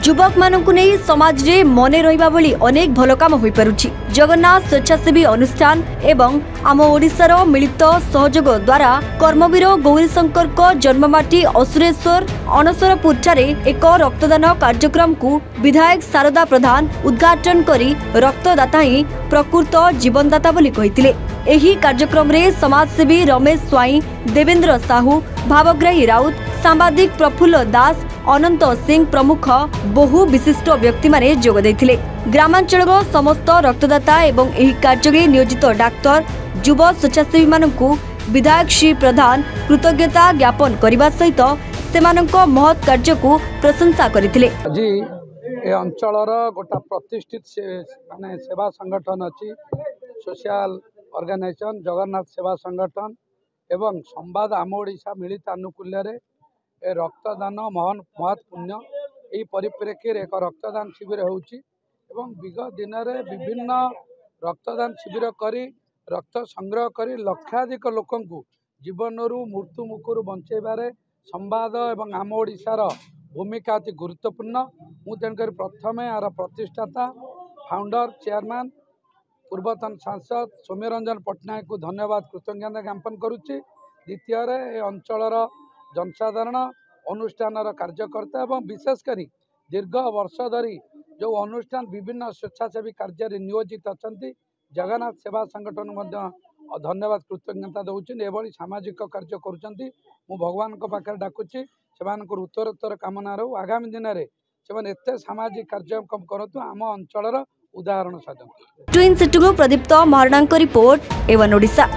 युवक मानकु नहीं समाज रे मने रहिबा भली अनेक भल काम होई पारुछि। जगन्नाथ स्वेच्छासेवी अनुष्ठान एवं आम ओडिशार मिलित सहयोग द्वारा कर्मवीर गौरीशंकर को जन्ममाटी असुरेश्वर अनसरपुर ठारे एक रक्तदान कार्यक्रम को विधायक शारदा प्रधान उद्घाटन करी रक्तदाता ही प्रकृत जीवनदाता बोली कहिथिले। एही कार्यक्रम रे समाजसेवी रमेश स्वाई, देवेंद्र साहू, भावग्राही राउत, सांबादिक प्रफुल्ल दास, अनंत सिंह प्रमुख बहु विशिष्ट व्यक्ति माने जोग दैथिले। ग्रामांचल समस्त रक्तदाता एवं एही कार्य नियोजित डाक्तर युव स्वेच्छासेवी मानकु विधायक श्री प्रधान कृतज्ञता ज्ञापन करने सहित सेमानक महत् कार्य को प्रशंसा करथिले। आज ए अंचलर गोटा प्रतिष्ठित माने सेवा संगठन अच्छी सोशल ऑर्गेनाइजेशन जगन्नाथ सेवा संगठन एवं संवाद आम ओडिशा मिलित आनुकूल्य रक्तदान महत् पुण्य यही परिप्रेक्षी एक रक्तदान शिविर होउची एवं विगत दिन में विभिन्न रक्तदान शिविर करी रक्त संग्रह करी लक्षाधिक लोकंकु जीवनरू मृत्यु मुखर बंचेबारे संवाद एवं आम ओडिशार भूमिका अति गुरुत्वपूर्ण। मु तेणुकर प्रथमे यार प्रतिष्ठाता फाउंडर चेयरमैन पूर्वतन सांसद सौम्य रंजन पट्टनायक को धन्यवाद कृतज्ञता ज्ञापन करुच्ची। द्वितीय अंचलर जनसाधारण अनुष्ठान कार्यकर्ता एवं विशेषकर दीर्घ वर्ष धरी जो अनुष्ठान विभिन्न स्वेच्छासेवी कार्य नियोजित अच्छा जगन्नाथ सेवा संगठन धन्यवाद कृतज्ञता दौरान एभली सामाजिक कार्य करुँच। मु भगवान पाखे डाकुची से उत्तरोत्तर कामना रो आगामी दिन में से सामाजिक कार्यक्रम करतु आम अंचलर उदाहरण साजन। ट्विन सिटी प्रदीप्त महाराणा रिपोर्ट एवं ओडिशा।